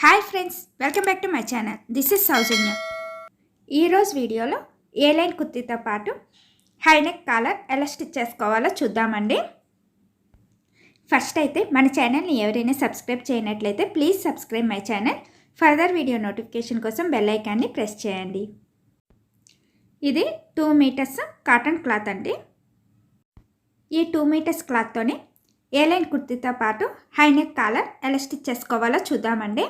Hi friends, welcome back to my channel. This is Soujanya. ఈరోజు వీడియోలో ఏ line కుర్తీతో పాటు high neck caller ఎలా స్టిచ్ చేసుకోవాలో చూద్దామండి. ఫస్ట్ అయితే మన ఛానల్ని ఎవరైనా సబ్స్క్రైబ్ చేయనట్లయితే please subscribe my channel. Further video notification కోసం బెల్ ఐకాన్ని ప్రెస్ చేయండి. ఇది 2 మీటర్స్ కాటన్ క్లాత్ అండి. ఈ 2 మీటర్స్ క్లాత్తోనే ఏ లైన్ కుర్తీతో పాటు హైనెక్ కాలర్ ఎలా స్టిచ్ చేసుకోవాలో చూద్దామండి.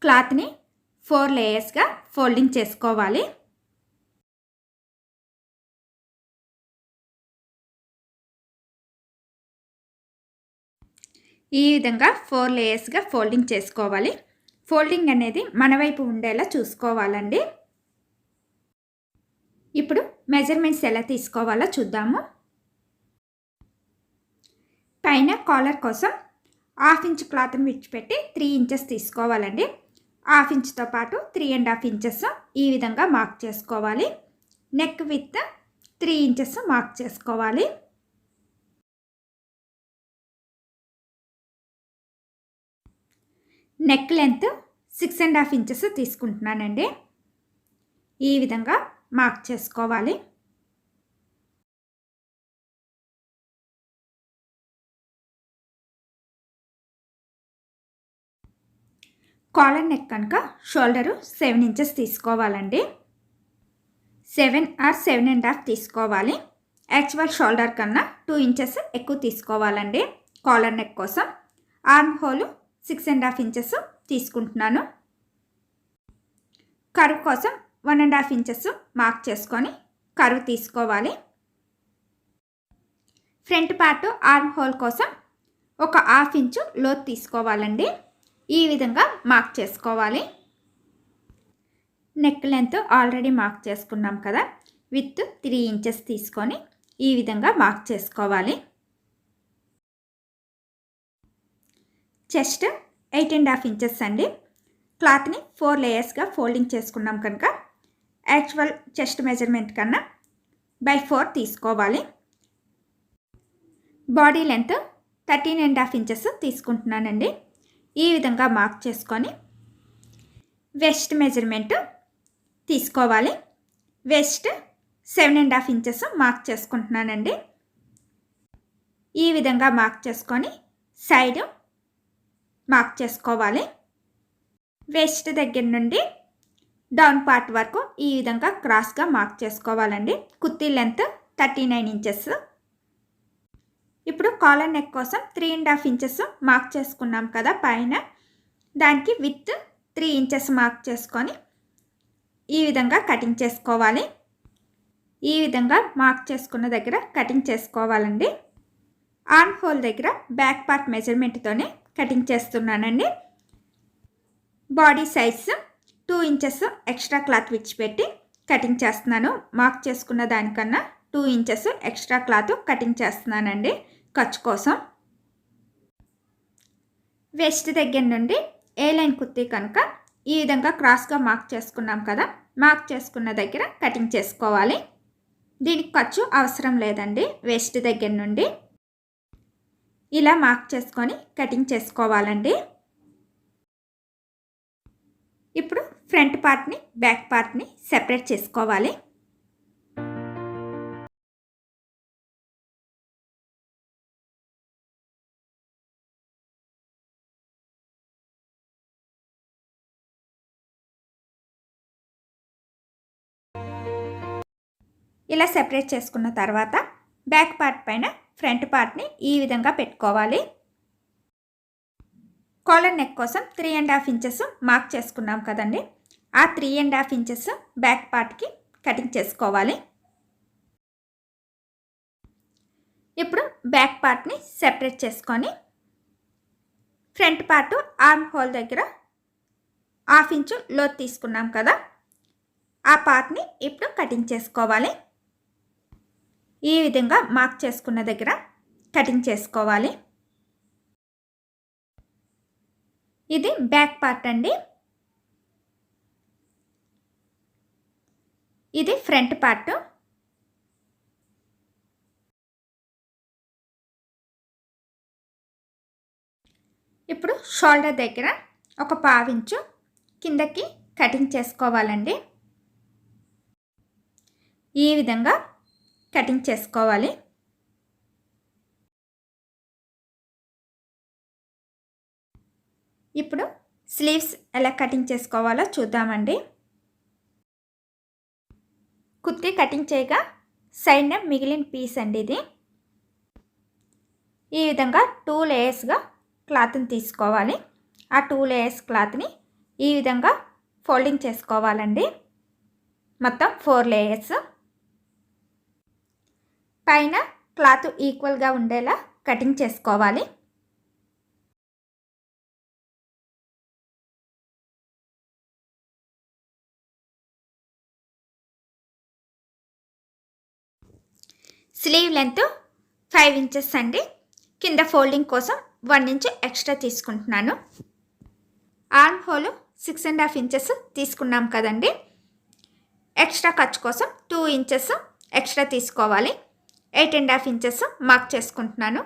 క్లాత్ని 4 లేయర్స్గా ఫోల్డింగ్ చేసుకోవాలి. ఈ విధంగా 4 లేయర్స్గా ఫోల్డింగ్ చేసుకోవాలి. ఫోల్డింగ్ అనేది మన వైపు ఉండేలా చూసుకోవాలండి. ఇప్పుడు మెజర్మెంట్స్ ఎలా తీసుకోవాలో చూద్దాము. పైన కాలర్ కోసం 1/2 ఇంచ్ క్లాత్ని విడిచిపెట్టి 3 ఇంచెస్ తీసుకోవాలండి. 1/2 ఇంచ్తో పాటు 3.5 ఇంచెస్ ఈ విధంగా మార్క్ చేసుకోవాలి. నెక్ విత్ 3 ఇంచెస్ మార్క్ చేసుకోవాలి. నెక్ లెంత్ 6.5 ఇంచెస్ తీసుకుంటున్నానండి. ఈ విధంగా మార్క్ చేసుకోవాలి. కాలర్ నెక్ కనుక షోల్డరు 7 ఇంచెస్ తీసుకోవాలండి. 7 ఆర్ 7.5 తీసుకోవాలి. యాక్చువల్ షోల్డర్ కన్నా 2 ఇంచెస్ ఎక్కువ తీసుకోవాలండి. కాలర్ నెక్ కోసం ఆర్మ్ హోల్ 6.5 ఇంచెస్ తీసుకుంటున్నాను. కర్వ్ కోసం 1.5 ఇంచెస్ మార్క్ చేసుకొని కర్వ్ తీసుకోవాలి. ఫ్రంట్ పార్ట్ ఆర్మ్ హోల్ కోసం ఒక 1/2 ఇంచు లోతు తీసుకోవాలండి. ఈ విధంగా మార్క్ చేసుకోవాలి. నెక్ లెంత్ ఆల్రెడీ మార్క్ చేసుకున్నాం కదా, విత్ 3 ఇంచెస్ తీసుకొని ఈ విధంగా మార్క్ చేసుకోవాలి. చెస్ట్ 8.5 ఇంచెస్ అండి. క్లాత్ని 4 లేయర్స్గా ఫోల్డింగ్ చేసుకున్నాం కనుక యాక్చువల్ చెస్ట్ మెజర్మెంట్ కన్నా by 4 తీసుకోవాలి. బాడీ లెంత్ 13.5 ఇంచెస్ తీసుకుంటున్నానండి. ఈ విధంగా మార్క్ చేసుకొని వెస్ట్ మెజర్మెంట్ తీసుకోవాలి. వెస్ట్ 7.5 ఇంచెస్ మార్క్ చేసుకుంటున్నానండి. ఈ విధంగా మార్క్ చేసుకొని సైడ్ మార్క్ చేసుకోవాలి. వెస్ట్ దగ్గర నుండి డౌన్ పార్ట్ వరకు ఈ విధంగా క్రాస్గా మార్క్ చేసుకోవాలండి. Kurti length 39 inches. ఇప్పుడు కాలర్ నెక్ కోసం 3.5 ఇంచెస్ మార్క్ చేసుకున్నాం కదా పైన, దానికి విత్ 3 ఇంచెస్ మార్క్ చేసుకొని ఈ విధంగా కటింగ్ చేసుకోవాలి. ఈ విధంగా మార్క్ చేసుకున్న దగ్గర కటింగ్ చేసుకోవాలండి. ఆర్మ్ హోల్ దగ్గర బ్యాక్ పార్ట్ మెజర్మెంట్తోనే కటింగ్ చేస్తున్నానండి. Body size 2 inches extra cloth విడిచిపెట్టి కటింగ్ చేస్తున్నాను. మార్క్ చేసుకున్న దానికన్నా 2 ఇంచెస్ ఎక్స్ట్రా క్లాత్ కటింగ్ చేస్తున్నానండి ఖర్చు కోసం. వెస్ట్ దగ్గర నుండి ఏ లైన్ కుర్తీ కనుక ఈ విధంగా క్రాస్గా మార్క్ చేసుకున్నాం కదా, మార్క్ చేసుకున్న దగ్గర కటింగ్ చేసుకోవాలి. దీనికి ఖర్చు అవసరం లేదండి. వెస్ట్ దగ్గర నుండి ఇలా మార్క్ చేసుకొని కటింగ్ చేసుకోవాలండి. ఇప్పుడు ఫ్రంట్ పార్ట్ని బ్యాక్ పార్ట్ని సెపరేట్ చేసుకోవాలి. ఇలా సెపరేట్ చేసుకున్న తర్వాత బ్యాక్ పార్ట్ పైన ఫ్రంట్ పార్ట్ని ఈ విధంగా పెట్టుకోవాలి. కాలర్ నెక్ కోసం 3.5 ఇంచెస్ మార్క్ చేసుకున్నాం కదండి, ఆ 3.5 ఇంచెస్ బ్యాక్ పార్ట్కి కటింగ్ చేసుకోవాలి. ఇప్పుడు బ్యాక్ పార్ట్ని సెపరేట్ చేసుకొని ఫ్రంట్ పార్ట్ ఆర్మ్ హోల్ దగ్గర 1/2 ఇంచు లోతు తీసుకున్నాం కదా, ఆ పార్ట్ని ఇప్పుడు కటింగ్ చేసుకోవాలి. ఈ విధంగా మార్క్ చేసుకున్న దగ్గర కటింగ్ చేసుకోవాలి. ఇది బ్యాక్ పార్ట్ అండి. ఇది ఫ్రంట్ పార్ట్. ఇప్పుడు షోల్డర్ దగ్గర ఒక పావించు కిందకి కటింగ్ చేసుకోవాలండి. ఈ విధంగా కటింగ్ చేసుకోవాలి. ఇప్పుడు స్లీవ్స్ ఎలా కటింగ్ చేసుకోవాలో చూద్దామండి. కుర్తీ కటింగ్ చేయగా సైడ్న మిగిలిన పీస్ అండి ఇది. ఈ విధంగా 2 లేయర్స్గా క్లాత్ని తీసుకోవాలి. ఆ 2 లేయర్స్ క్లాత్ని ఈ విధంగా ఫోల్డింగ్ చేసుకోవాలండి. మొత్తం 4 లేయర్స్. పైన క్లాత్ ఈక్వల్గా ఉండేలా కటింగ్ చేసుకోవాలి. స్లీవ్ లెంత్ 5 ఇంచెస్ అండి. కింద ఫోల్డింగ్ కోసం 1 ఇంచ్ ఎక్స్ట్రా తీసుకుంటున్నాను. ఆర్మ్ హోల్ 6.5 ఇంచెస్ తీసుకున్నాం కదండి. ఎక్స్ట్రా ఖర్చు కోసం 2 ఇంచెస్ ఎక్స్ట్రా తీసుకోవాలి. 8.5 ఇంచెస్ మార్క్ చేసుకుంటున్నాను.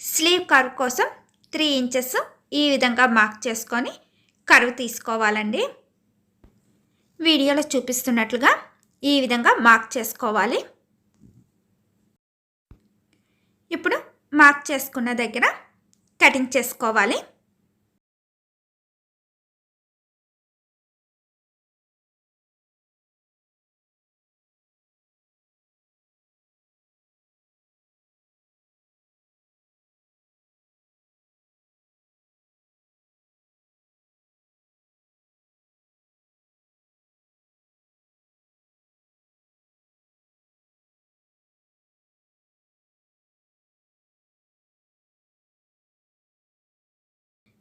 స్లీవ్ కర్వ్ కోసం 3 ఇంచెస్ ఈ విధంగా మార్క్ చేసుకొని కర్వ్ తీసుకోవాలండి. వీడియోలో చూపిస్తున్నట్లుగా ఈ విధంగా మార్క్ చేసుకోవాలి. ఇప్పుడు మార్క్ చేసుకున్న దగ్గర కటింగ్ చేసుకోవాలి.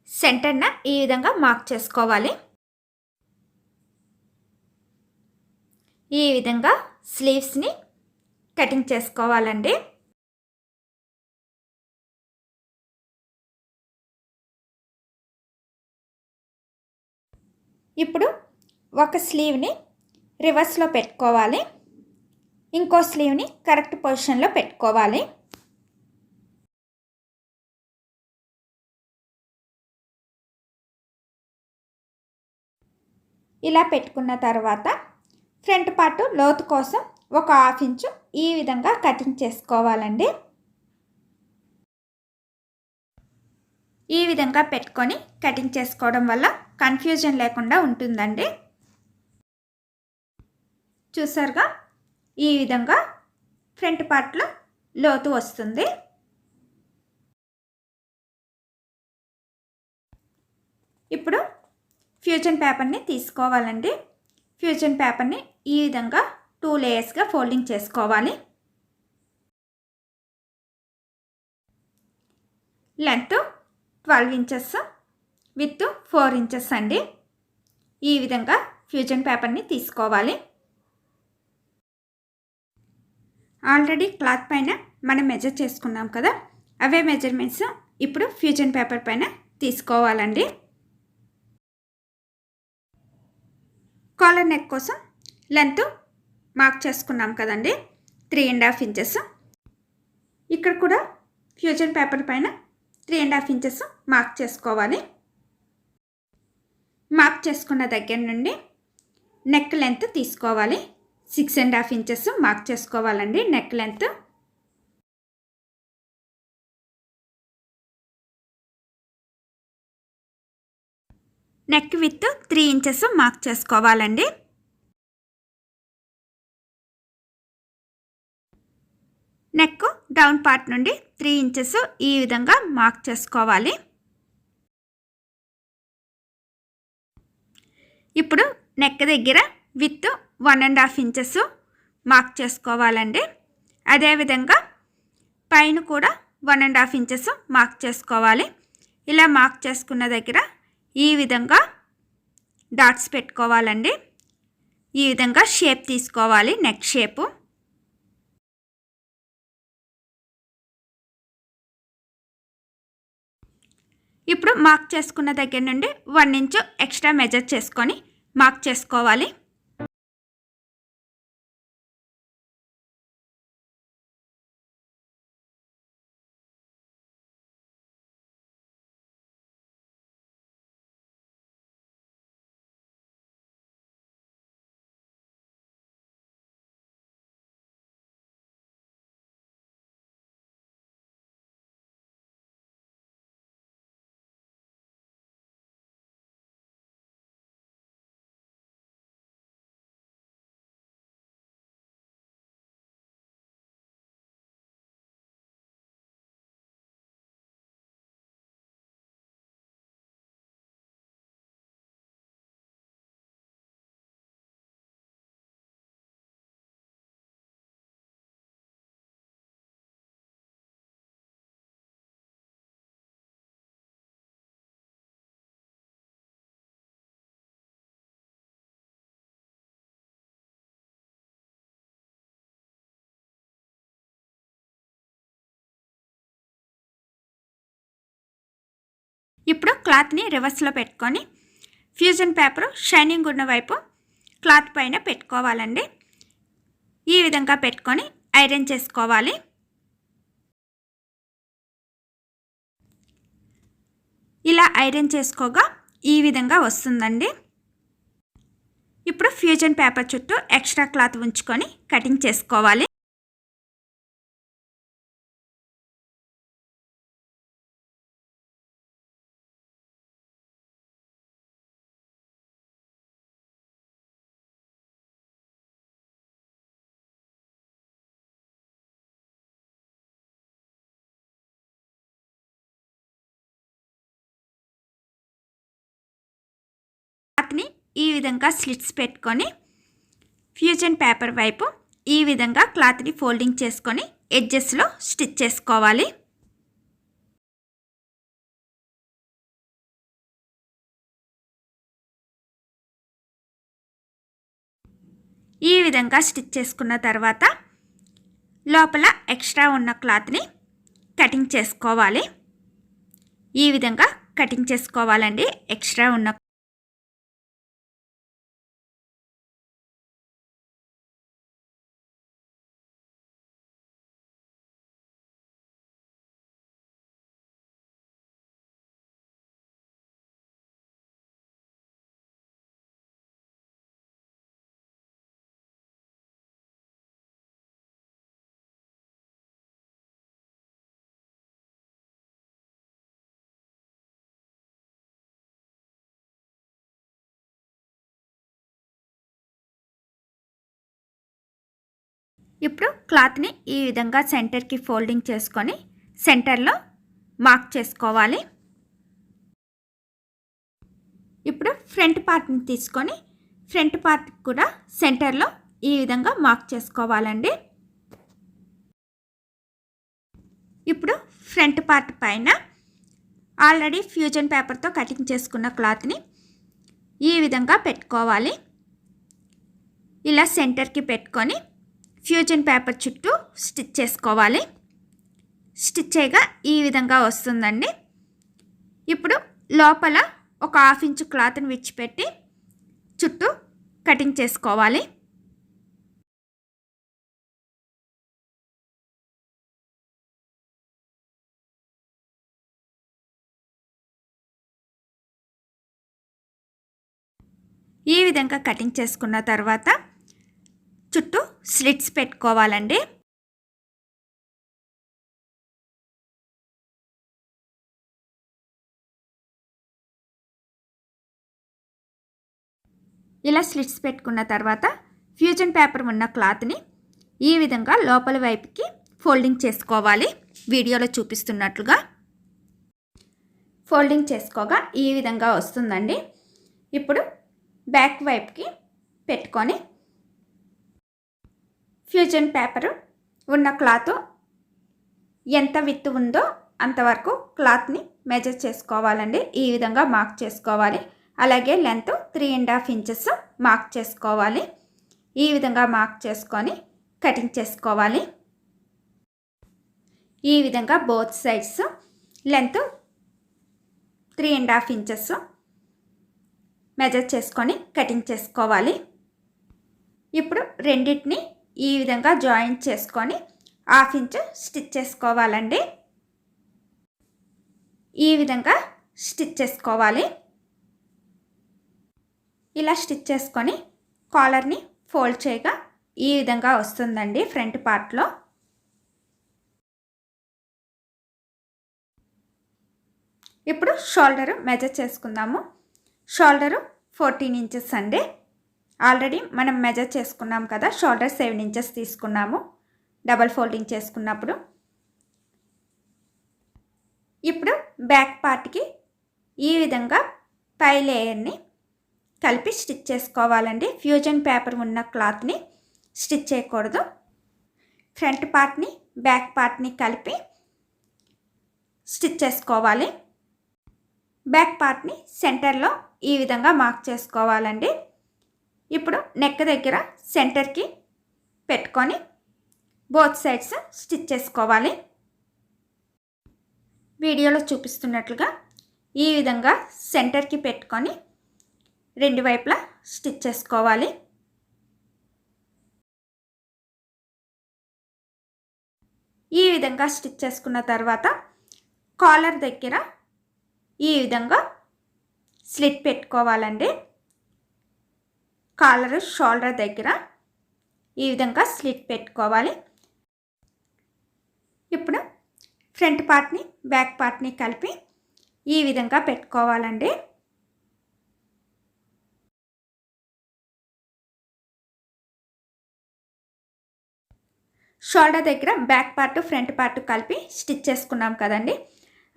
సెంటర్న ఈ విధంగా మార్క్ చేసుకోవాలి. ఈ విధంగా స్లీవ్స్ని కటింగ్ చేసుకోవాలండి. ఇప్పుడు ఒక స్లీవ్ని రివర్స్లో పెట్టుకోవాలి. ఇంకో స్లీవ్ని కరెక్ట్ పొజిషన్లో పెట్టుకోవాలి. ఇలా పెట్టుకున్న తర్వాత ఫ్రంట్ పార్ట్ లోతు కోసం ఒక 1/2 ఇంచు ఈ విధంగా కటింగ్ చేసుకోవాలండి. ఈ విధంగా పెట్టుకొని కటింగ్ చేసుకోవడం వల్ల కన్ఫ్యూజన్ లేకుండా ఉంటుందండి. చూసారుగా ఈ విధంగా ఫ్రంట్ పార్ట్లో లోతు వస్తుంది. ఇప్పుడు ఫ్యూజన్ పేపర్ని తీసుకోవాలండి. ఫ్యూజన్ పేపర్ని ఈ విధంగా 2 లేయర్స్గా ఫోల్డింగ్ చేసుకోవాలి. లెంత్ 12 ఇంచెస్, విత్ 4 ఇంచెస్ అండి. ఈ విధంగా ఫ్యూజన్ పేపర్ని తీసుకోవాలి. ఆల్రెడీ క్లాత్ పైన మనం మెజర్ చేసుకున్నాం కదా, అవే మెజర్మెంట్స్ ఇప్పుడు ఫ్యూజన్ పేపర్ పైన తీసుకోవాలండి. కాలర్ నెక్ కోసం లెంత్ మార్క్ చేసుకున్నాం కదండి, 3.5 ఇంచెస్. ఇక్కడ కూడా ఫ్యూజన్ పేపర్ పైన 3.5 ఇంచెస్ మార్క్ చేసుకోవాలి. మార్క్ చేసుకున్న దగ్గర నుండి నెక్ లెంత్ తీసుకోవాలి. 6.5 ఇంచెస్ మార్క్ చేసుకోవాలండి neck length. Neck with 3 inches mark చేసుకోవాలండి. నెక్ డౌన్ పార్ట్ నుండి 3 ఇంచెస్ ఈ విధంగా మార్క్ చేసుకోవాలి. ఇప్పుడు నెక్ దగ్గర విత్ 1.5 ఇంచెస్ మార్క్ చేసుకోవాలండి. అదేవిధంగా పైన కూడా 1.5 ఇంచెస్ మార్క్ చేసుకోవాలి. ఇలా మార్క్ చేసుకున్న దగ్గర ఈ విధంగా డాట్స్ పెట్టుకోవాలండి. ఈ విధంగా షేప్ తీసుకోవాలి, నెక్ షేపు. ఇప్పుడు మార్క్ చేసుకున్న దగ్గర నుండి 1 ఇంచు ఎక్స్ట్రా మెజర్ చేసుకొని మార్క్ చేసుకోవాలి. ఇప్పుడు క్లాత్ని రివర్స్లో పెట్టుకొని ఫ్యూజన్ పేపర్ షైనింగ్ ఉన్న వైపు క్లాత్ పైన పెట్టుకోవాలండి. ఈ విధంగా పెట్టుకొని ఐరన్ చేసుకోవాలి. ఇలా ఐరన్ చేసుకోగా ఈ విధంగా వస్తుందండి. ఇప్పుడు ఫ్యూజన్ పేపర్ చుట్టూ ఎక్స్ట్రా క్లాత్ ఉంచుకొని కటింగ్ చేసుకోవాలి. క్లాత్ని ఈ విధంగా స్లిట్స్ పెట్టుకొని ఫ్యూజన్ పేపర్ వైపు ఈ విధంగా క్లాత్ని ఫోల్డింగ్ చేసుకొని ఎడ్జెస్లో స్టిచ్ చేసుకోవాలి. ఈ విధంగా స్టిచ్ చేసుకున్న తర్వాత లోపల ఎక్స్ట్రా ఉన్న క్లాత్ని కటింగ్ చేసుకోవాలి. ఈ విధంగా కటింగ్ చేసుకోవాలండి. ఎక్స్ట్రా ఉన్న ఇప్పుడు క్లాత్ని ఈ విధంగా సెంటర్కి ఫోల్డింగ్ చేసుకొని సెంటర్లో మార్క్ చేసుకోవాలి. ఇప్పుడు ఫ్రంట్ పార్ట్ని తీసుకొని ఫ్రంట్ పార్ట్ కూడా సెంటర్లో ఈ విధంగా మార్క్ చేసుకోవాలండి. ఇప్పుడు ఫ్రంట్ పార్ట్ పైన ఆల్రెడీ ఫ్యూజన్ పేపర్తో కటింగ్ చేసుకున్న క్లాత్ని ఈ విధంగా పెట్టుకోవాలి. ఇలా సెంటర్కి పెట్టుకొని ఫ్యూజన్ పేపర్ చుట్టూ స్టిచ్ చేసుకోవాలి. స్టిచ్ చేయగా ఈ విధంగా వస్తుందండి. ఇప్పుడు లోపల ఒక 1/2 ఇంచు క్లాత్ని విడిచిపెట్టి చుట్టూ కటింగ్ చేసుకోవాలి. ఈ విధంగా కటింగ్ చేసుకున్న తర్వాత చుట్టూ స్లిట్స్ పెట్టుకోవాలండి. ఇలా స్లిట్స్ పెట్టుకున్న తర్వాత ఫ్యూజన్ పేపర్ ఉన్న క్లాత్ని ఈ విధంగా లోపల వైపుకి ఫోల్డింగ్ చేసుకోవాలి. వీడియోలో చూపిస్తున్నట్లుగా ఫోల్డింగ్ చేసుకోగా ఈ విధంగా వస్తుందండి. ఇప్పుడు బ్యాక్ వైపుకి పెట్టుకొని ఫ్యూజన్ పేపర్ ఉన్న క్లాత్ ఎంత విత్ ఉందో అంతవరకు క్లాత్ని మెజర్ చేసుకోవాలండి. ఈ విధంగా మార్క్ చేసుకోవాలి. అలాగే లెంత్ 3.5 ఇంచెస్ మార్క్ చేసుకోవాలి. ఈ విధంగా మార్క్ చేసుకొని కటింగ్ చేసుకోవాలి. ఈ విధంగా both sides length 3.5 inches measure చేసుకొని కటింగ్ చేసుకోవాలి. ఇప్పుడు రెండింటిని ఈ విధంగా జాయింట్ చేసుకొని 1/2 ఇంచ్ స్టిచ్ చేసుకోవాలండి. ఈ విధంగా స్టిచ్ చేసుకోవాలి. ఇలా స్టిచ్ చేసుకొని కాలర్ని ఫోల్డ్ చేయగా ఈ విధంగా వస్తుందండి ఫ్రంట్ పార్ట్లో. ఇప్పుడు షోల్డర్ మెజర్ చేసుకుందాము. షోల్డరు 14 ఇంచెస్ అండి. ఆల్రెడీ మనం మెజర్ చేసుకున్నాం కదా, షోల్డర్ 7 ఇంచెస్ తీసుకున్నాము డబల్ ఫోల్డింగ్ చేసుకున్నప్పుడు. ఇప్పుడు బ్యాక్ పార్ట్కి ఈ విధంగా పై లేయర్ని కలిపి స్టిచ్ చేసుకోవాలండి. ఫ్యూజన్ పేపర్ ఉన్న క్లాత్ని స్టిచ్ చేయకూడదు. ఫ్రంట్ పార్ట్ని బ్యాక్ పార్ట్ని కలిపి స్టిచ్ చేసుకోవాలి. బ్యాక్ పార్ట్ని సెంటర్లో ఈ విధంగా మార్క్ చేసుకోవాలండి. ఇప్పుడు నెక్ దగ్గర సెంటర్కి పెట్టుకొని బోత్ సైడ్స్ స్టిచ్ చేసుకోవాలి. వీడియోలో చూపిస్తున్నట్లుగా ఈ విధంగా సెంటర్కి పెట్టుకొని రెండు వైపులా స్టిచ్ చేసుకోవాలి. ఈ విధంగా స్టిచ్ చేసుకున్న తర్వాత కాలర్ దగ్గర ఈ విధంగా స్లిట్ పెట్టుకోవాలండి. కాలర్ షోల్డర్ దగ్గర ఈ విధంగా స్లిట్ పెట్టుకోవాలి. ఇప్పుడు ఫ్రంట్ పార్ట్ని బ్యాక్ పార్ట్ని కలిపి ఈ విధంగా పెట్టుకోవాలండి. షోల్డర్ దగ్గర బ్యాక్ పార్ట్ ఫ్రంట్ పార్ట్ కలిపి స్టిచ్ చేసుకున్నాం కదండి.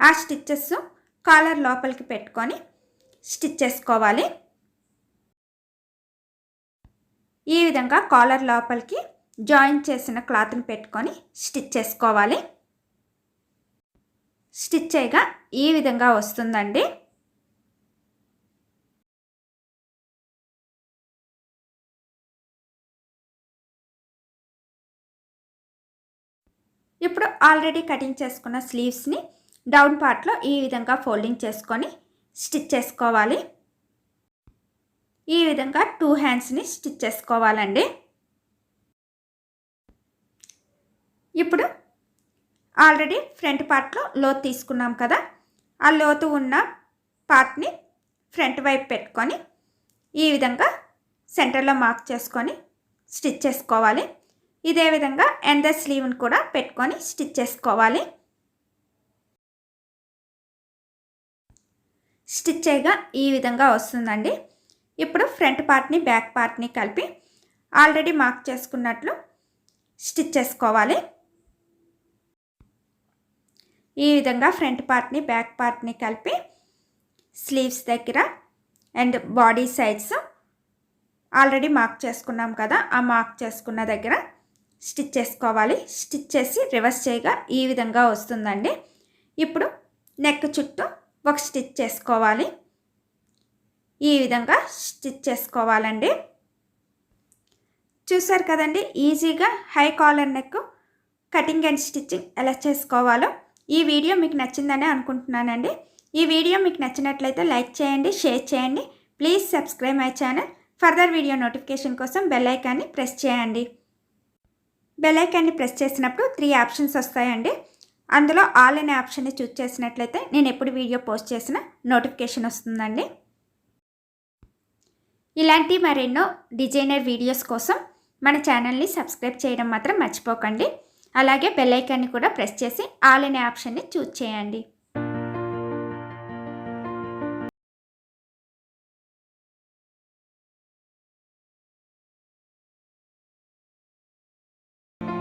ఆ స్టిచ్చెస్ కాలర్ లోపలికి పెట్టుకొని స్టిచ్ చేసుకోవాలి. ఈ విధంగా కాలర్ లోపలికి జాయిన్ చేసిన క్లాత్ని పెట్టుకొని స్టిచ్ చేసుకోవాలి. స్టిచ్ చేయగా ఈ విధంగా వస్తుందండి. ఇప్పుడు ఆల్రెడీ కటింగ్ చేసుకున్న స్లీవ్స్ని డౌన్ పార్ట్లో ఈ విధంగా ఫోల్డింగ్ చేసుకొని స్టిచ్ చేసుకోవాలి. ఈ విధంగా 2 హ్యాండ్స్ని స్టిచ్ చేసుకోవాలండి. ఇప్పుడు ఆల్రెడీ ఫ్రంట్ పార్ట్లో లోతు తీసుకున్నాం కదా, ఆ లోతు ఉన్న పార్ట్ని ఫ్రంట్ వైపు పెట్టుకొని ఈ విధంగా సెంటర్లో మార్క్ చేసుకొని స్టిచ్ చేసుకోవాలి. ఇదే విధంగా ఎండర్ స్లీవ్ని కూడా పెట్టుకొని స్టిచ్ చేసుకోవాలి. స్టిచ్ చేయగా ఈ విధంగా వస్తుందండి. ఇప్పుడు ఫ్రంట్ పార్ట్ని బ్యాక్ పార్ట్ని కలిపి ఆల్రెడీ మార్క్ చేసుకున్నట్లు స్టిచ్ చేసుకోవాలి. ఈ విధంగా ఫ్రంట్ పార్ట్ని బ్యాక్ పార్ట్ని కలిపి స్లీవ్స్ దగ్గర and body sides already mark చేసుకున్నాం కదా, ఆ మార్క్ చేసుకున్న దగ్గర స్టిచ్ చేసుకోవాలి. స్టిచ్ చేసి రివర్స్ చేయగా ఈ విధంగా వస్తుందండి. ఇప్పుడు నెక్ చుట్టూ ఒక స్టిచ్ చేసుకోవాలి. ఈ విధంగా స్టిచ్ చేసుకోవాలండి. చూసారు కదండి, ఈజీగా high collar neck cutting and stitching ఎలా చేసుకోవాలో. ఈ వీడియో మీకు నచ్చిందని అనుకుంటున్నానండి. ఈ వీడియో మీకు నచ్చినట్లయితే లైక్ చేయండి, షేర్ చేయండి. Please subscribe my channel. Further video notification కోసం బెల్ ఐకాన్ని ప్రెస్ చేయండి. బెల్ ఐకాన్ని ప్రెస్ చేసినప్పుడు 3 ఆప్షన్స్ వస్తాయండి. అందులో ఆల్ అనే ఆప్షన్ని చూస్ చేసినట్లయితే నేను ఎప్పుడు వీడియో పోస్ట్ చేసినా నోటిఫికేషన్ వస్తుందండి. ఇలాంటి మరెన్నో డిజైనర్ వీడియోస్ కోసం మన ఛానల్ని సబ్స్క్రైబ్ చేయడం మాత్రం మర్చిపోకండి. అలాగే బెల్ ఐకాన్ని కూడా ప్రెస్ చేసి ఆల్ అనే ఆప్షన్ని చూస్ చేయండి.